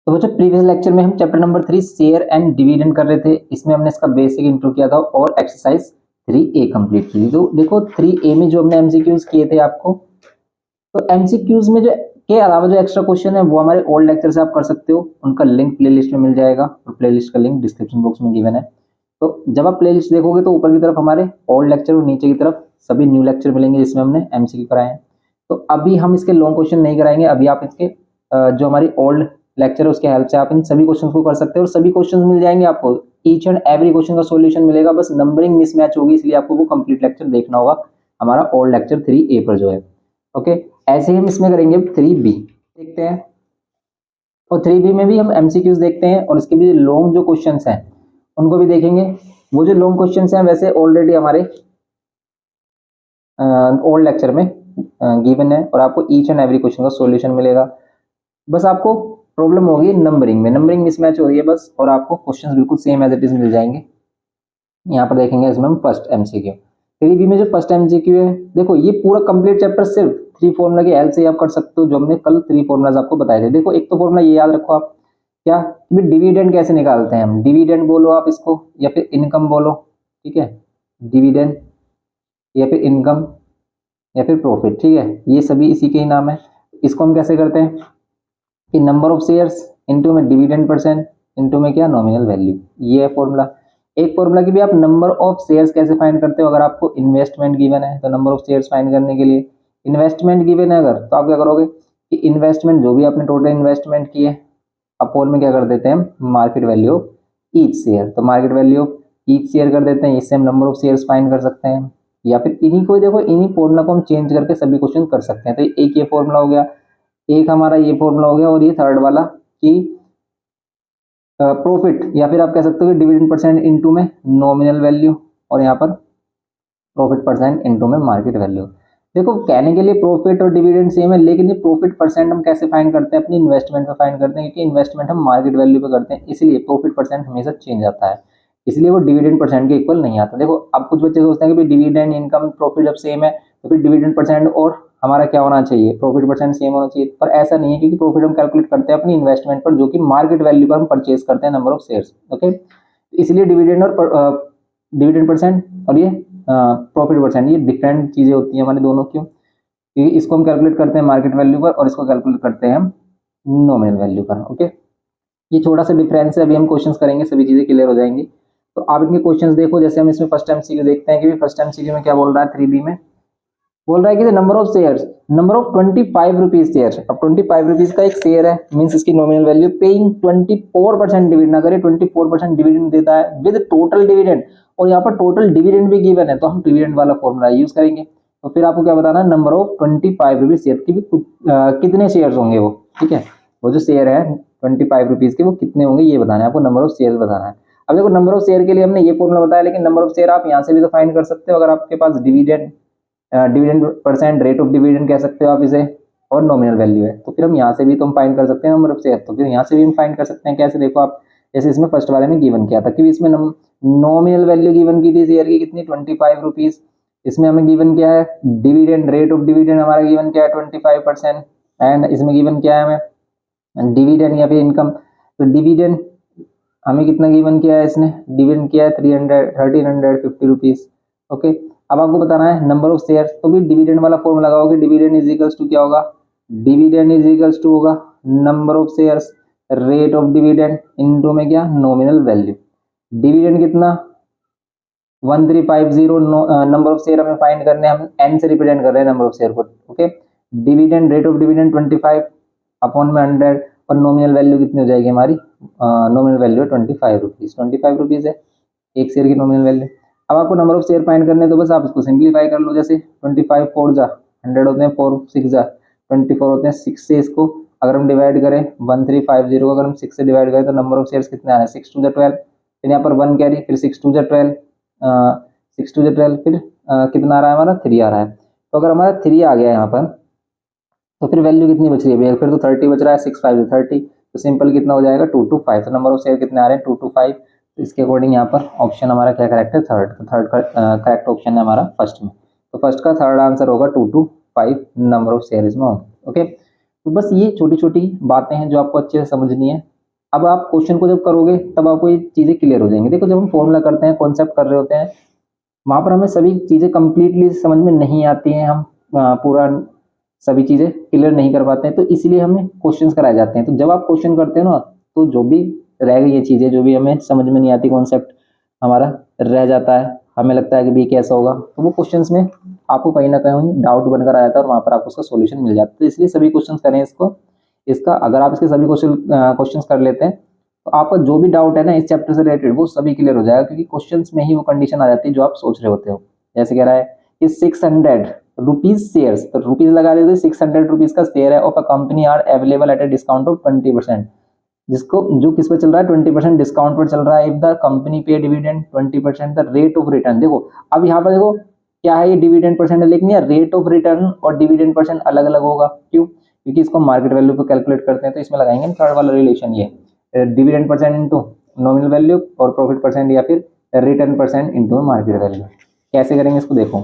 तो बच्चों previous lecture में हम chapter number 3 share and dividend कर रहे थे। इसमें हमने इसका बेसिक इंट्रो किया था और एक्सरसाइज 3A कंप्लीट की। तो देखो 3A में जो हमने एमसीक्यूज किए थे आपको, तो एमसीक्यूज में जो के अलावा जो एक्स्ट्रा क्वेश्चन है वो हमारे ओल्ड लेक्चर से आप कर सकते हो। उनका लिंक प्लेलिस्ट में मिल जाएगा और प्लेलिस्ट का लिंक डिस्क्रिप्शन बॉक्स में गिवन है। तो जब आप प्लेलिस्ट देखोगे तो ऊपर की तरफ हमारे ओल्ड लेक्चर और नीचे की तरफ सभी न्यू लेक्चर मिलेंगे जिसमें हमने एमसीक्यू कराए हैं। तो अभी हम इसके लॉन्ग क्वेश्चन नहीं कराएंगे। अभी आप इसके जो हमारी ओल्ड लेक्चर है उसके हेल्प से आप इन सभी क्वेश्चन को कर सकते हो और सभी क्वेश्चन मिल जाएंगे आपको। ईच एंड एवरी क्वेश्चन का सॉल्यूशन मिलेगा, बस नंबरिंग मिसमैच होगी, इसलिए आपको वो कंप्लीट लेक्चर देखना होगा हमारा ओल्ड लेक्चर 3A पर जो है। ओके, ऐसे ही हम इसमें करेंगे 3B देखते हैं। और 3B में भी हम एमसीक्यूज देखते हैं और इसके भी लॉन्ग जो क्वेश्चंस हैं उनको भी देखेंगे। वो जो लॉन्ग क्वेश्चंस हैं वैसे ऑलरेडी हमारे ओल्ड लेक्चर में गिवन है और आपको ईच एंड एवरी क्वेश्चन का सॉल्यूशन मिलेगा। बस आपको प्रॉब्लम होगी नंबरिंग में, नंबरिंग मिसमैच हो रही है बस, और आपको क्वेश्चंस बिल्कुल सेम एज इट इज मिल जाएंगे। यहाँ पर देखेंगे इसमें हम फर्स्ट एमसीक्यू। 3B में जो फर्स्ट एमसीक्यू है, देखो ये पूरा कंप्लीट चैप्टर सिर्फ 3 फॉर्मूला की हेल्प से आप कर सकते हो, जो हमने कल 3 फॉर्मूलाज आपको बताए थे। देखो एक तो फॉर्मूला ये याद रखो आप, क्या डिविडेंड कैसे निकालते हैं हम। डिविडेंड बोलो आप इसको या फिर इनकम बोलो, ठीक है, डिविडेंड या फिर इनकम या फिर प्रॉफिट, ठीक है, ये सभी इसी के ही नाम है। इसको हम कैसे करते हैं कि नंबर ऑफ शेयर्स इनटू में डिविडेंड परसेंट इनटू में क्या नॉमिनल वैल्यू, ये है फॉर्मूला। एक फॉर्मूला की भी आप नंबर ऑफ शेयर्स कैसे फाइंड करते हो, अगर आपको इन्वेस्टमेंट गिवन है तो नंबर ऑफ शेयर्स फाइंड करने के लिए इन्वेस्टमेंट गिवन है अगर, तो आप क्या करोगे कि इन्वेस्टमेंट जो भी आपने टोटल इन्वेस्टमेंट की है अपोन में क्या कर देते हैं market value of each share, तो market value of each share कर देते हैं, इससे हम नंबर ऑफ शेयर्स फाइंड कर सकते हैं। या फिर इन्हीं को देखो, इन्हीं फॉर्मूला को हम चेंज करके सभी क्वेश्चन कर सकते हैं। तो एक ये फॉर्मूला हो गया, एक हमारा ये फॉर्मूला हो गया, और ये थर्ड वाला कि प्रॉफिट या फिर आप कह सकते हो कि डिविडेंड परसेंट इनटू में नॉमिनल वैल्यू और यहाँ पर प्रॉफिट परसेंट इनटू में मार्केट वैल्यू। देखो कहने के लिए प्रॉफिट और डिविडेंड सेम है, लेकिन ये प्रॉफिट परसेंट हम कैसे फाइंड करते हैं, अपनी इन्वेस्टमेंट पे फाइंड करते हैं, क्योंकि इन्वेस्टमेंट हम मार्केट वैल्यू पे करते हैं, इसलिए प्रॉफिट परसेंट हमेशा चेंज आता है, इसलिए वो डिविडेंड परसेंट के इक्वल नहीं आता। देखो अब कुछ बच्चे सोचते हैं कि डिविडेंड इनकम प्रॉफिट जब सेम है तो फिर डिविडेंड परसेंट और हमारा क्या होना चाहिए, प्रॉफिट परसेंट सेम होना चाहिए, पर ऐसा नहीं है, क्योंकि प्रॉफिट हम कैलकुलेट करते हैं अपनी इन्वेस्टमेंट पर, जो कि मार्केट वैल्यू पर हम परचेज करते हैं नंबर ऑफ शेयर्स। ओके, इसलिए डिविडेंड और डिविडेंड परसेंट और ये प्रॉफिट परसेंट, ये डिफरेंट चीजें होती हैं हमारे दोनों। क्यों, क्योंकि इसको हम कैलकुलेट करते हैं मार्केट वैल्यू पर और इसको कैलकुलेट करते हैं हम नॉमिनल वैल्यू पर। ओके, ये छोटा सा डिफरेंस है, अभी हम क्वेश्चंस करेंगे सभी चीजें क्लियर हो जाएंगी। तो आप इनके क्वेश्चंस देखो, जैसे हम इसमें फर्स्ट एमसीक्यू देखते हैं कि फर्स्ट एमसीक्यू में क्या बोल रहा है। 3B में बोल रहा है कि number of shares, number of 25 rupees share. अब 25 रुपीज का एक शेयर है, मींस इसकी नॉमिनल वैल्यू, पेइंग 24% डिविडेंड, अगर ये 24% डिविडेंड देता है विद टोटल डिविडेंड, और यहाँ पर टोटल डिविडेंड भी गिवन है, तो हम डिविडेंड वाला फॉर्मूला यूज करेंगे। तो फिर आपको क्या बताना है, नंबर ऑफ 25 रुपीज शेयर की भी कितने शेयर होंगे वो, ठीक है, वो जो शेयर है 25 रुपीज के वो कितने होंगे ये बताना है आपको, नंबर ऑफ शेयर बताना है। अब देखो नंबर ऑफ शेयर के लिए हमने ये फॉर्मूला बताया, लेकिन नंबर ऑफ शेयर आप यहाँ से भी तो फाइंड कर सकते हो, अगर आपके पास dividend dividend percent, rate of dividend कह सकते हो आप इसे, और नॉमिनल वैल्यू है, तो फिर हम यहाँ से भी तो हम फाइंड कर सकते हैं नंबर ऑफ शेयर, तो फिर यहाँ से भी हम फाइंड कर सकते हैं। कैसे, देखो आप, जैसे इसमें फर्स्ट वाले में गिवन किया था कि इसमें नॉमिनल वैल्यू गिवन की थी शेयर की कितनी 25 रुपीज, इसमें हमें गिवन क्या है डिविडेंड, रेट ऑफ डिविडेंड हमारा गिवन क्या है 25%, एंड इसमें गिवन क्या है हमें डिविडेंड या फिर इनकम, तो डिविडेंड हमें कितना गिवन किया है, इसने डिविडेंड किया है 1350 रुपीज। ओके, अब आपको बताना है नंबर ऑफ शेयर्स, तो भी डिविडेंड वाला फॉर्मूला लगाओगे, डिविडेंड इज इक्वल्स टू क्या होगा, डिविडेंड इज इक्वल्स टू होगा number of shares rate of dividend into में क्या नॉमिनल वैल्यू। डिविडेंड कितना 1350, नंबर ऑफ शेयर हमें फाइंड करने, हम n से रिप्रेजेंट कर रहे हैं नंबर ऑफ शेयर को। Okay, dividend rate of dividend 25 upon में 100, और नॉमिनल वैल्यू कितनी हो जाएगी हमारी, नॉमिनल वैल्यू 25 रुपीज, 25 रुपीज है एक शेयर की नॉमिनल वैल्यू। अब आपको नंबर ऑफ शेयर फाइंड करने, तो बस आप इसको सिंप्लीफाई कर लो, जैसे 25 4 जा 100 होते हैं, 4 6 जा 24 होते हैं, 6 से इसको अगर हम डिवाइड करें 1350 को अगर हम 6 से डिवाइड करें तो नंबर ऑफ शेयर्स कितने आ रहे हैं 6 2 12, फिर यहाँ पर 1 कैरी, फिर 6 2 12, 6 2 12, फिर कितना आ रहा है हमारा 3 आ रहा है। तो अगर हमारा 3 आ गया यहाँ पर, तो फिर वैल्यू कितनी बच रही है भैया, फिर तो 30 बच रहा है, 6 5 30, तो सिंपल कितना हो जाएगा 2 2 5, तो नंबर ऑफ शेयर कितने आ रहे हैं 2 2 5। तो इसके अकॉर्डिंग यहाँ पर ऑप्शन हमारा क्या करेक्ट है, थर्ड, तो थर्ड का करेक्ट ऑप्शन है हमारा फर्स्ट में, तो फर्स्ट का थर्ड आंसर होगा 2 2 5 नंबर ऑफ शेयर इसमें होंगे। ओके, तो बस ये छोटी छोटी बातें हैं जो आपको अच्छे से समझनी है। अब आप क्वेश्चन को जब करोगे तब आपको ये चीज़ें क्लियर हो जाएंगी। देखो जब हम फॉर्मूला करते हैं, कॉन्सेप्ट कर रहे होते हैं, वहाँ पर हमें सभी चीज़ें कंप्लीटली समझ में नहीं आती हैं, हम पूरा सभी चीज़ें क्लियर नहीं कर पाते हैं, तो इसलिए हमें क्वेश्चंस कराए जाते हैं। तो जब आप क्वेश्चन करते हो ना, तो जो भी रह गई ये चीज़ें, जो भी हमें समझ में नहीं आती, कॉन्सेप्ट हमारा रह जाता है, हमें लगता है कि भी कैसा होगा, तो वो क्वेश्चंस में आपको कहीं ना कहीं डाउट बनकर आ जाता है और वहाँ पर आपको उसका सोल्यूशन मिल जाता है। तो इसलिए सभी क्वेश्चन करें इसको, इसका अगर आप इसके सभी क्वेश्चन कर लेते हैं तो आपका जो भी डाउट है ना इस चैप्टर से रिलेटेड वो सभी क्लियर हो जाएगा, क्योंकि क्वेश्चंस में ही वो कंडीशन आ जाती है जो आप सोच रहे होते हो। जैसे कह रहा है कि 600 रुपीज शेयर्स, तो रुपीज लगा देते, 600 रुपीज का शेयर है of a company are available at a discount of 20%, जिसको जो किस पे चल रहा है, 20% डिस्काउंट पर चल रहा है। इफ द कंपनी पे dividend 20% the rate of return, देखो अब यहाँ पर देखो क्या है, ये डिविडेंड परसेंट है, लेकिन ये रेट ऑफ रिटर्न और डिविडेंड परसेंट अलग अलग होगा। क्यों? क्योंकि इसको मार्केट वैल्यू पे कैलकुलेट करते हैं, तो इसमें लगाएंगे थर्ड वाला रिलेशन, ये dividend percent into nominal value और प्रॉफिट परसेंट या फिर return percent into market value. कैसे करेंगे इसको देखो,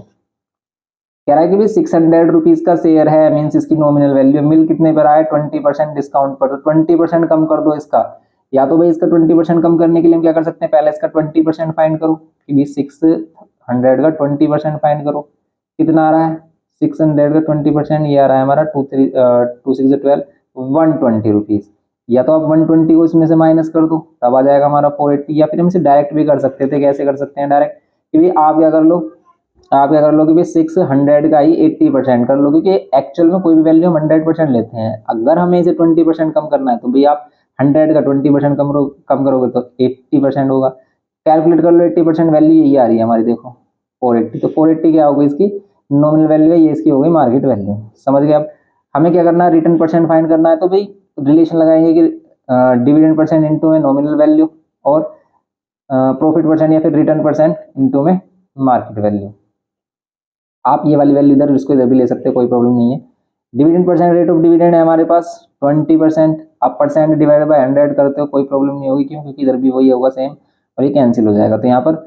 कह रहा है कि भाई 600 रुपीज का शेयर है, मीन्स इसकी नॉमिनल वैल्यू, मिल कितने पर आया, 20% डिस्काउंट पर, तो 20% कम कर दो इसका। या तो भाई इसका 20% कम करने के लिए हम क्या कर सकते हैं, पहले इसका 20% फाइंड करो कि भाई 600 का 20% फाइंड करो, कितना आ रहा है, 600 का 20% ये आ रहा है हमारा 120 रुपीज। या तो आप 120 को इसमें से माइनस कर दो, तब आ जाएगा हमारा 480। या फिर हम इसे डायरेक्ट भी कर सकते थे, कैसे कर सकते हैं डायरेक्ट, कि भाई आप क्या कर लो कि भाई 600 का ही 80% कर लो, क्योंकि एक्चुअल में कोई भी वैल्यू हम 100% लेते हैं। अगर हमें इसे 20% कम करना है तो भाई आप 100 का 20% कम करोगे तो 80% होगा। कैलकुलेट कर लो, 80% वैल्यू यही आ रही है हमारी, देखो 480, तो 480 क्या होगी, इसकी नॉमिनल वैल्यू है, ये इसकी हो गई मार्केट वैल्यू। समझ गए? अब हमें क्या करना है, रिटर्न परसेंट फाइंड करना है, तो भाई रिलेशन लगाएंगे कि डिविडेंड परसेंट इंटू में नॉमिनल वैल्यू और प्रॉफिट परसेंट या फिर रिटर्न परसेंट इंटू में मार्केट वैल्यू। आप ये वाली वैल्यू इधर इसको इधर भी ले सकते हो, कोई प्रॉब्लम नहीं है। Dividend percent, rate of dividend है हमारे पास 20%, आप परसेंट डिवाइड बाय 100 करते हो, कोई प्रॉब्लम नहीं होगी, क्यों? क्योंकि इधर भी वही होगा सेम और ये कैंसिल हो जाएगा। तो यहाँ पर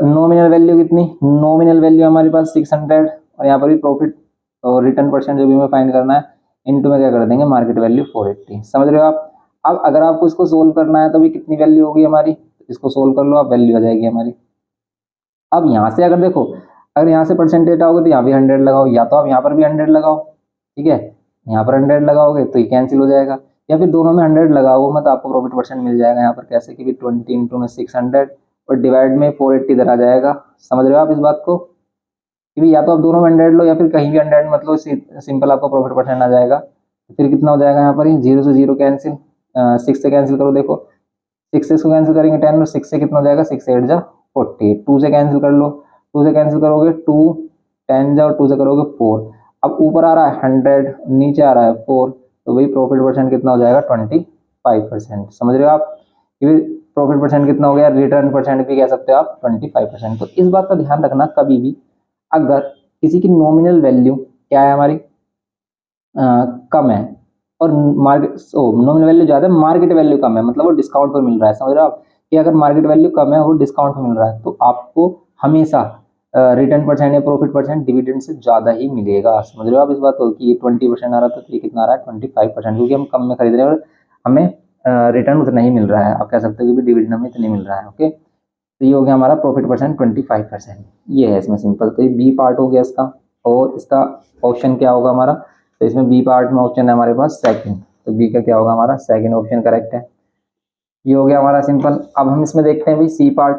नॉमिनल वैल्यू कितनी, नॉमिनल वैल्यू हमारे पास 600 और यहाँ पर भी प्रॉफिट और रिटर्न परसेंट जो भी हमें फाइंड करना है, इनटू में क्या कर देंगे, मार्केट वैल्यू 480। समझ रहे हो आप? अब अगर आपको इसको सोल्व करना है तो भी कितनी वैल्यू होगी हमारी, इसको सोल्व कर लो आप, वैल्यू आ जाएगी हमारी। अब यहाँ से अगर देखो, अगर यहाँ से परसेंटेज आओगे तो यहाँ भी 100 लगाओ, या तो आप यहाँ पर भी 100 लगाओ, ठीक है, यहाँ पर 100 लगाओगे तो ये कैंसिल हो जाएगा, या फिर दोनों में 100 लगाओ, मतलब आपको प्रॉफिट परसेंट मिल जाएगा यहाँ पर। कैसे कि 20 इंटू में 600 और डिवाइड में 480 इधर आ जाएगा। समझ रहे हो आप इस बात को, कि भी या तो आप दोनों में 100 लो या फिर कहीं भी 100, मतलब सिंपल आपको प्रॉफिट परसेंट आ जाएगा। फिर कितना हो जाएगा यहाँ पर, जीरो से जीरो कैंसिल, 6 से कैंसिल करो, देखो 6 से कैंसिल करेंगे 10 और 6 से कितना हो जाएगा, 6 8 जा 40, 2 से कैंसिल कर लो, 2 से कैंसिल करोगे 2, 10 जा और 2 से करोगे 4। अब ऊपर आ रहा है 100, नीचे आ रहा है 4, तो वही प्रॉफिट परसेंट कितना हो जाएगा, 25%। समझ रहे हो आप? प्रॉफिट परसेंट कितना हो गया, रिटर्न परसेंट भी कह सकते हो आप 25%। तो इस बात का ध्यान रखना, कभी भी अगर किसी की नॉमिनल वैल्यू क्या है हमारी, कम है और मार्केट नॉमिनल वैल्यू ज़्यादा है, मार्केट वैल्यू कम है, मतलब वो डिस्काउंट पर मिल रहा है। समझ रहे हो आप? कि अगर मार्केट वैल्यू कम है वो डिस्काउंट पर मिल रहा है, तो आपको हमेशा रिटर्न परसेंट या प्रॉफिट परसेंट डिविडेंड से ज़्यादा ही मिलेगा। समझ रहे हो आप इस बात को, कि ये 20% आ रहा था तो ये कितना आ रहा है, 25%, क्योंकि हम कम में खरीद रहे हैं और हमें रिटर्न उतना ही मिल रहा है। आप कह सकते हो कि डिविडेंड हमें इतनी मिल रहा है। ओके, तो ये हो गया हमारा प्रॉफिट परसेंट 25%, ये है इसमें सिंपल। तो ये बी पार्ट हो गया इसका। और इसका ऑप्शन क्या होगा हमारा, तो इसमें बी पार्ट में ऑप्शन है हमारे पास सेकंड, तो बी का क्या होगा हमारा, सेकंड ऑप्शन करेक्ट है। ये हो गया हमारा सिंपल। अब हम इसमें देखते हैं भाई सी पार्ट।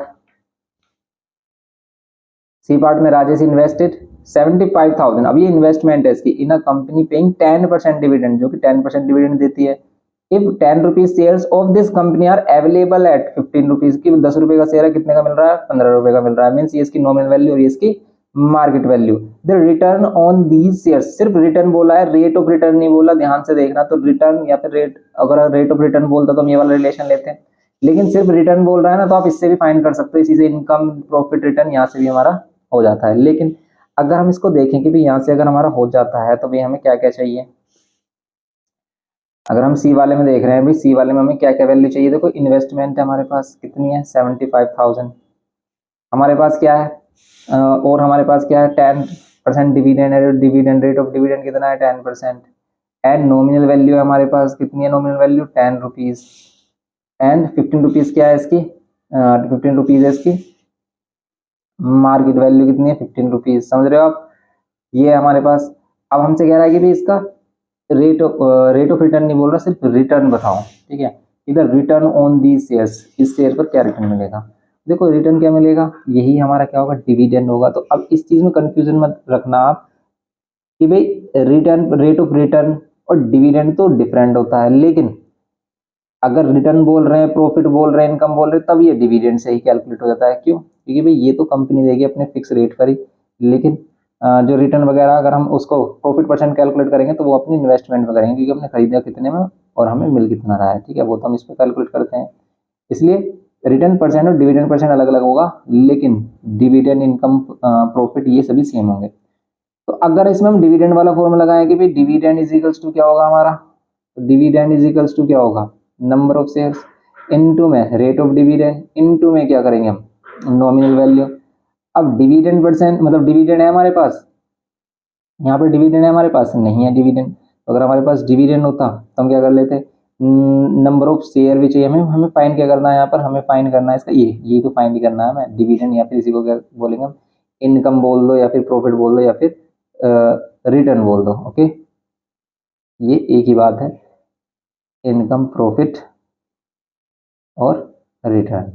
सी पार्ट में राजेश इन्वेस्टेड 75,000, अब ये इन्वेस्टमेंट है इसकी, in a company paying 10% dividend, जो कि 10% डिविडेंड देती है। If 10 rupees shares of this company are available at 15 rupees, की 10 रुपए का शेयर है, कितने का मिल रहा है, 15 रुपए का मिल रहा है, मीन्स ये इसकी नॉमिनल वैल्यू और ये इसकी market value. The return on these shares, सिर्फ रिटर्न बोला है, रेट ऑफ रिटर्न नहीं बोला, ध्यान से देखना। तो रिटर्न या फिर रेट, अगर रेट ऑफ रिटर्न बोलता तो हम ये वाला रिलेशन लेते हैं, लेकिन सिर्फ रिटर्न बोल रहा है ना, तो आप इससे भी फाइंड कर सकते हो, इसी से इनकम प्रॉफिट रिटर्न यहाँ से भी हमारा हो जाता है। लेकिन अगर हम इसको देखें कि भाई यहाँ से अगर हमारा हो जाता है तो भाई हमें क्या क्या चाहिए, अगर हम सी वाले में देख रहे हैं भाई, सी वाले में हमें क्या क्या वैल्यू चाहिए। देखो इन्वेस्टमेंट हमारे पास कितनी है, 75,000, हमारे पास क्या है और हमारे पास क्या है, 10% डिविडेंड है, डिविडेंड रेट ऑफ डिविडेंड कितना है, 10%। एंड नॉमिनल वैल्यू है हमारे पास, कितनी है nominal value 10 rupees, and 15 rupees क्या है इसकी, 15 रुपीज है इसकी मार्केट वैल्यू, कितनी है 15 रुपीज, समझ रहे हो आप। ये है हमारे पास। अब हमसे कह रहा है कि भाई इसका रेट ऑफ रिटर्न नहीं बोल रहा, सिर्फ रिटर्न बताओ, ठीक है। इधर रिटर्न ऑन दी शेयर्स, इस शेयर पर क्या रिटर्न मिलेगा। देखो रिटर्न क्या मिलेगा, यही हमारा क्या होगा, डिविडेंड होगा। तो अब इस चीज में कंफ्यूजन मत रखना आप कि भाई रिटर्न, रेट ऑफ रिटर्न और डिविडेंड तो डिफरेंट होता है, लेकिन अगर रिटर्न बोल रहे हैं, प्रॉफिट बोल रहे हैं, इनकम बोल रहे हैं, तब ये डिविडेंड से ही कैलकुलेट हो जाता है। क्यों, क्योंकि भाई ये तो कंपनी देगी अपने फिक्स रेट पर ही, लेकिन जो रिटर्न वगैरह अगर हम उसको प्रॉफिट परसेंट कैलकुलेट करेंगे तो वो अपनी इन्वेस्टमेंट में करेंगे, क्योंकि हमने खरीदा कितने में और हमें मिल कितना रहा है, ठीक है, वो तो हम इस पर कैलकुलेट करते हैं। इसलिए रिटर्न परसेंट और डिविडेंड परसेंट अलग अलग होगा, लेकिन डिविडेंड, इनकम, प्रॉफिट ये सभी सेम होंगे। तो अगर इसमें हम डिविडेंड वाला फॉर्मूला लगाएं कि भाई डिविडेंड इज इक्वल्स टू क्या होगा हमारा, डिविडेंड इज इक्वल्स टू क्या होगा, नंबर ऑफ शेयर्स इनटू में रेट ऑफ डिविडेंड, इनटू में क्या करेंगे हम, नॉमिनल वैल्यू। अब डिविडेंड परसेंट मतलब डिविडेंड है हमारे पास, यहाँ पर डिविडेंड है हमारे पास, नहीं है डिविडेंड। तो अगर हमारे पास डिविडेंड होता तो हम क्या कर लेते, नंबर ऑफ शेयर भी चाहिए हमें, हमें फाइंड क्या करना है यहाँ पर, हमें फाइंड करना है इसका ये तो फाइंड ही करना है हमें डिविडेंड, या फिर इसी को क्या बोलेंगे हम, इनकम बोल दो या फिर प्रॉफिट बोल दो या फिर रिटर्न बोल दो, ओके। ये एक ही बात है, इनकम, प्रॉफिट और रिटर्न।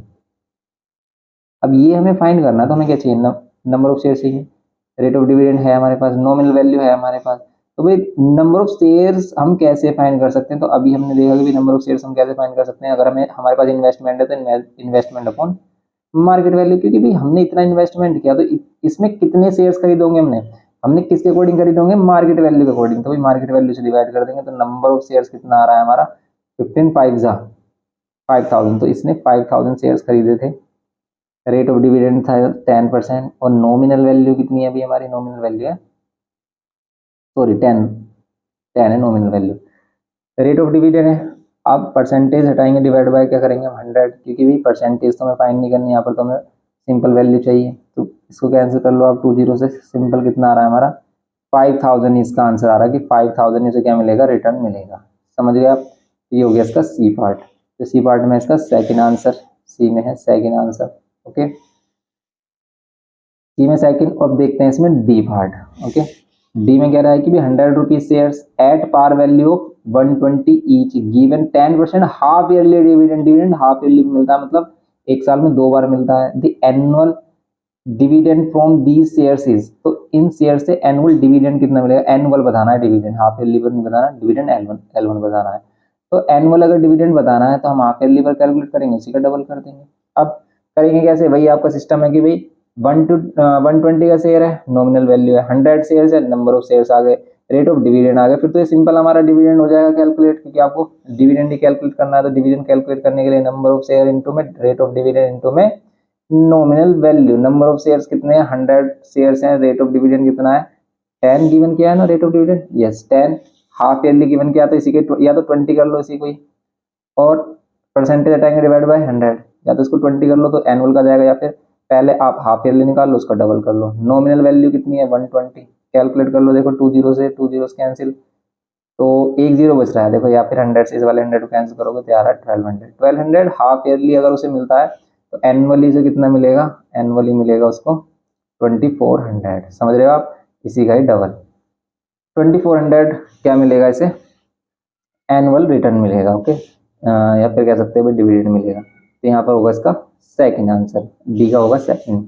अब ये हमें फाइंड करना है, तो हमें क्या चाहिए, नंबर ऑफ शेयर चाहिए, रेट ऑफ डिविडेंड है हमारे पास, नॉमिनल वैल्यू है हमारे पास। तो भाई नंबर ऑफ शेयर्स हम कैसे फाइंड कर सकते हैं, तो अभी हमने देखा कि नंबर ऑफ शेयर्स हम कैसे फाइंड कर सकते हैं। अगर हमें हमारे पास इन्वेस्टमेंट है तो इन्वेस्टमेंट अपॉन मार्केट वैल्यू, क्योंकि भाई हमने इतना इन्वेस्टमेंट किया तो इसमें कितने शेयर्स खरीदोगे हमने, हमने किसके अकॉर्डिंग खरीदोगे, मार्केट वैल्यू के अकॉर्डिंग। तो भाई मार्केट वैल्यू से डिवाइड कर देंगे, तो नंबर ऑफ शेयर्स कितना आ रहा है हमारा, 15 5 जा 5000, तो इसने 5000 शेयर्स खरीदे थे। रेट ऑफ डिविडेंड था 10%, और नॉमिनल वैल्यू कितनी है अभी हमारी, नॉमिनल वैल्यू है, सॉरी 10 है nominal value. Rate of dividend है। अब परसेंटेज हटाएंगे, डिवाइड बाय क्या करेंगे हम 100, क्योंकि भी परसेंटेज तो हमें फाइंड नहीं करनी, यहाँ पर तो हमें सिंपल वैल्यू चाहिए। तो इसको कैंसिल कर लो आप, 20 से सिंपल कितना आ रहा है हमारा 5000, इसका आंसर आ रहा है कि 5000 से क्या मिलेगा, रिटर्न मिलेगा। समझ गए आप। ये हो गया इसका सी पार्ट। तो सी पार्ट में इसका सेकेंड आंसर, सी में है सेकेंड आंसर, ओके। सी में सेकंड। अब देखते हैं इसमें डी पार्ट, ओके। डी में कह रहा है कि भी 100 rupees shares at par value of 120 each given 10% half yearly dividend, dividend half yearly मिलता है, मतलब एक साल में 2 बार मिलता है। The annual dividend from the shares is, तो इन शेयर से एनुअल डिविडेंड कितना मिलेगा, एनुअल बताना है, डिविडेंड हाफ ईयरली पर नहीं बताना, डिविडेंड एल वन बताना है। तो एनुअल अगर डिविडेंड बताना है तो हम हाफ ईयरली पर कैलकुलेट करेंगे, उसी का डबल कर देंगे। अब करेंगे कैसे, वही आपका सिस्टम है कि भाई 120 का शेयर है, नॉमिनल वैल्यू है, 100 शेयर्स है, नंबर ऑफ शेयर्स आ गए, रेट ऑफ डिविडेंड आ गया, फिर तो ये सिंपल हमारा डिविडेंड हो जाएगा कैलकुलेट, क्योंकि आपको डिविडेंड ही कैलकुलेट करना है। तो डिविडेंड कैलकुलेट करने के लिए नंबर ऑफ शेयर इंटू में रेट ऑफ डिविडेंड इंटू में nominal value. Number of shares कितने हैं, 100 शेयर्स हैं, रेट ऑफ डिविडेंड कितना है 10 गिवन किया है ना, rate of dividend yes 10, half yearly given किया तो इसी के या तो 20 कर लो इसी को ही, और परसेंटेज हटाएंगे डिवाइड बाय 100, या तो इसको 20 कर लो तो एनुअल का जाएगा, या फिर पहले आप हाफ ईयरली निकाल लो उसका डबल कर लो। नॉमिनल वैल्यू कितनी है 120, कैलकुलेट कर लो, देखो 20 से 20 कैंसिल, तो एक जीरो बच रहा है देखो, या फिर 100 से इस वाले 100 को कैंसिल करोगे तो आ रहा है 1200 हाफ ईयरली अगर उसे मिलता है तो एनुअली से कितना मिलेगा, एनुअली मिलेगा उसको 2400, समझ रहे हो आप, इसी का ही डबल 2400 क्या मिलेगा इसे, एनुअल रिटर्न मिलेगा, ओके। या फिर कह सकते हैं डिविडेंड मिलेगा। तो यहाँ पर होगा इसका सेकंड आंसर, डी का होगा सेकंड,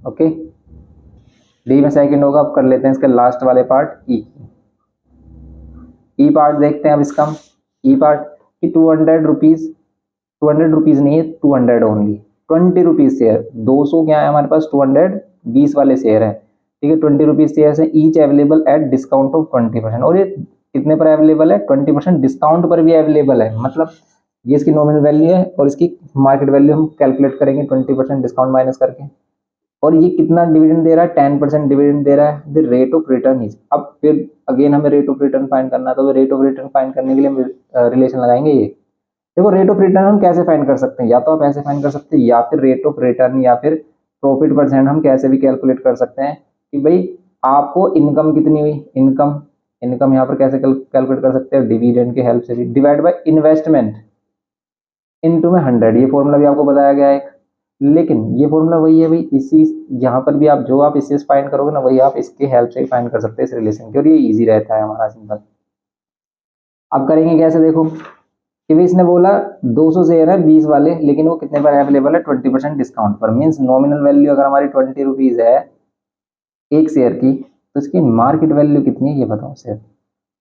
ओके। डी में सेकंड होगा। अब कर लेते हैं इसके लास्ट वाले पार्ट ई। ई पार्ट देखते हैं अब इसका, ई पार्ट कि 200 रुपीज, 200 रुपीज नहीं है 200 ओनली, 20 रुपीज शेयर, 200 क्या है हमारे पास 220 वाले शेयर है, ठीक है। 20 रुपीज शेयर है, each available at discount of 20%, और ये कितने पर अवेलेबल है, 20% डिस्काउंट पर भी अवेलेबल है, मतलब ये इसकी नॉमिनल वैल्यू है और इसकी मार्केट वैल्यू हम कैलकुलेट करेंगे 20% डिस्काउंट माइनस करके। और ये कितना डिविडेंड दे रहा है, 10% डिविडेंड दे रहा है। The rate of return is, अब फिर अगेन हमें रेट ऑफ रिटर्न फाइंड करना है, तो रेट ऑफ रिटर्न फाइंड करने के लिए हम रिलेशन लगाएंगे ये। देखो रेट ऑफ रिटर्न हम कैसे फाइंड कर सकते हैं, या तो आप ऐसे फाइंड कर सकते हैं, या फिर रेट ऑफ रिटर्न या फिर प्रॉफिट परसेंट हम कैसे भी कैलकुलेट कर सकते हैं कि भाई आपको इनकम कितनी हुई, इनकम इनकम यहाँ पर कैसे कैलकुलेट कर सकते हैं, डिविडेंड की हेल्प से भी, डिवाइड बाय इन्वेस्टमेंट इनटू में 100, ये फॉर्मूला भी आपको बताया गया है। लेकिन ये फॉर्मूला वही है भाई, इसी यहाँ पर भी आप जो आप इससे फाइंड करोगे ना, वही आप इसके हेल्प से ही फाइंड कर सकते हैं इस रिलेशन के, और ये इजी रहता है हमारा सिंपल। अब करेंगे कैसे, देखो कि भी इसने बोला 200 शेयर है 20 वाले, लेकिन वो कितने पर अवेलेबल है, 20% डिस्काउंट पर। मीन्स नॉमिनल वैल्यू अगर हमारी 20 रुपीज़ है एक शेयर की, तो इसकी मार्केट वैल्यू कितनी है ये बताओ शेयर।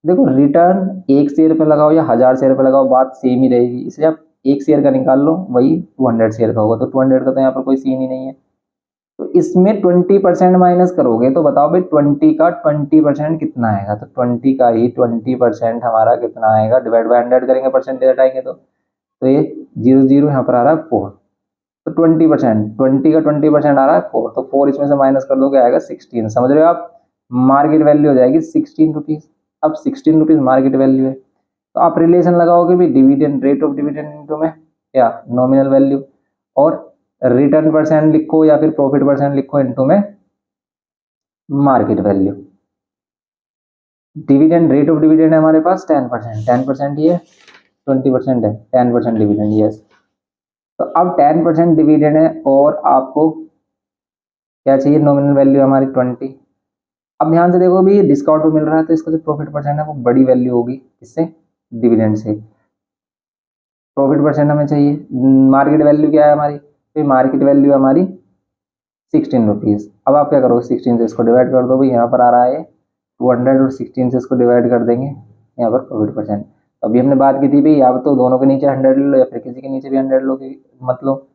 देखो रिटर्न एक शेयर पे लगाओ या 1000 शेयर पे लगाओ, बात सेम ही रहेगी, इसलिए आप एक शेयर का निकाल लो, वही 200 शेयर का होगा, तो 200 का तो यहाँ पर कोई सीन ही नहीं है। तो इसमें 20% माइनस करोगे तो बताओ भाई 20 का 20% कितना आएगा, तो 20 का ही 20% हमारा कितना आएगा, डिवाइड बाय 100 करेंगे, परसेंटेज हटाएंगे तो ये 0 यहाँ पर आ रहा है 4, तो 20%, 20 का 20% आ रहा है 4, तो 4 इसमें से माइनस कर दो क्या आएगा 16, समझ रहे हो आप, मार्केट वैल्यू हो जाएगी 16 रुपीज़। अब 16 रुपीज़ मार्केट वैल्यू है, तो आप रिलेशन लगाओगे भी dividend rate of dividend into में क्या नॉमिनल वैल्यू, और रिटर्न परसेंट लिखो या फिर प्रॉफिट परसेंट लिखो इनटू में market value. Dividend rate of dividend है हमारे पास 10%, 10% ये 20% है, 10% डिविडेंड, यस। तो अब 10% डिविडेंड है और आपको क्या चाहिए, नॉमिनल वैल्यू हमारी 20। अब ध्यान से देखो भी डिस्काउंट पे मिल रहा है, तो इसका जो प्रॉफिट परसेंट है वो बड़ी वैल्यू होगी, इससे डिविडेंड से। प्रॉफिट परसेंट हमें चाहिए, मार्केट वैल्यू क्या है हमारी, तो मार्केट वैल्यू हमारी 16 रुपीज़। अब आप क्या करोगे, 16 से इसको डिवाइड कर दो भाई, यहाँ पर आ रहा है 200 और 16 से इसको डिवाइड कर देंगे, यहाँ पर प्रॉफिट परसेंट। अभी हमने बात की थी भाई, या तो दोनों के नीचे 100 ले लो या फिर किसी के नीचे भी 100 लो, मतलब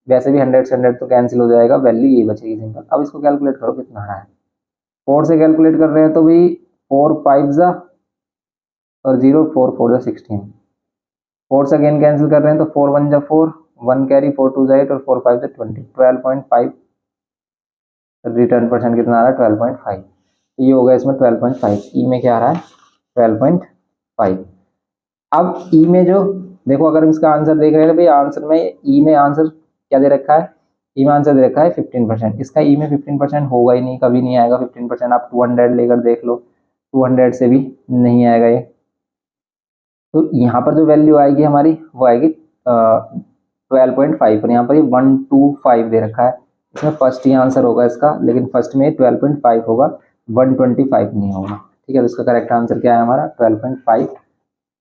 वैसे भी 100 से 100 तो कैंसिल हो जाएगा, वैल्यू यही बचेगी सिंपल। अब इसको कैलकुलेट करो कितना आ रहा है, 4 से कैलकुलेट कर रहे हैं तो भाई 4 5 जा और 0 4 4 जा 16, 4 से अगेन कैंसिल कर रहे हैं तो 4 1 जा 4, 1 कैरी, 4 2 जा 8 और 4 5 जा 20, 12.5 रिटर्न परसेंट कितना आ रहा है 12.5, ये होगा इसमें 12.5, ई में क्या आ रहा है 12.5। अब ई में जो देखो, अगर हम इसका आंसर देख रहे हैं भाई, आंसर में ई में आंसर क्या दे रखा है, ई में आंसर दे रखा है 15%, इसका ई में 15% होगा ही नहीं, कभी नहीं आएगा 15%। आप 200 लेकर देख लो, 200 से भी नहीं आएगा ये। तो यहाँ पर जो वैल्यू आएगी हमारी वो आएगी 12.5, और यहाँ पर 125 दे रखा है, इसमें फर्स्ट ही आंसर होगा इसका, लेकिन फर्स्ट में 12.5 होगा, 125 नहीं होगा, ठीक है। तो इसका करेक्ट आंसर क्या है हमारा 12.5,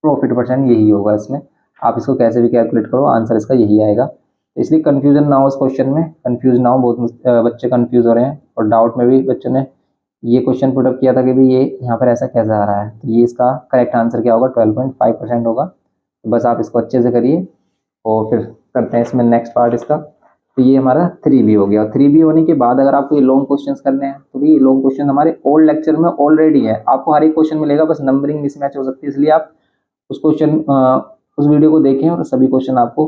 प्रॉफिट परसेंट यही होगा इसमें। आप इसको कैसे भी कैलकुलेट करो, आंसर इसका यही आएगा। इसलिए कंफ्यूजन ना हो इस क्वेश्चन में, कंफ्यूज ना हो, बहुत बच्चे कंफ्यूज हो रहे हैं, और डाउट में भी बच्चों ने ये क्वेश्चन पुटअप किया था कि भाई ये यहाँ पर ऐसा कैसे आ रहा है, तो ये इसका करेक्ट आंसर क्या होगा 12.5% होगा। तो बस आप इसको अच्छे से करिए, और फिर करते हैं इसमें नेक्स्ट पार्ट इसका। तो ये हमारा 3B हो गया, और 3B होने के बाद अगर आपको ये लॉन्ग क्वेश्चंस करने हैं, तो ये लॉन्ग क्वेश्चन हमारे ओल्ड लेक्चर में ऑलरेडी है, आपको हर एक क्वेश्चन मिलेगा, बस नंबरिंग मिसमैच हो सकती है, इसलिए आप उस क्वेश्चन उस वीडियो को देखें, और सभी क्वेश्चन आपको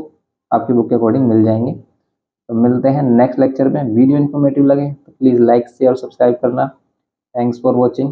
आपकी बुक के अकॉर्डिंग मिल जाएंगे। तो मिलते हैं नेक्स्ट लेक्चर में। वीडियो इन्फॉर्मेटिव लगे तो प्लीज़ लाइक शेयर और सब्सक्राइब करना। Thanks for watching.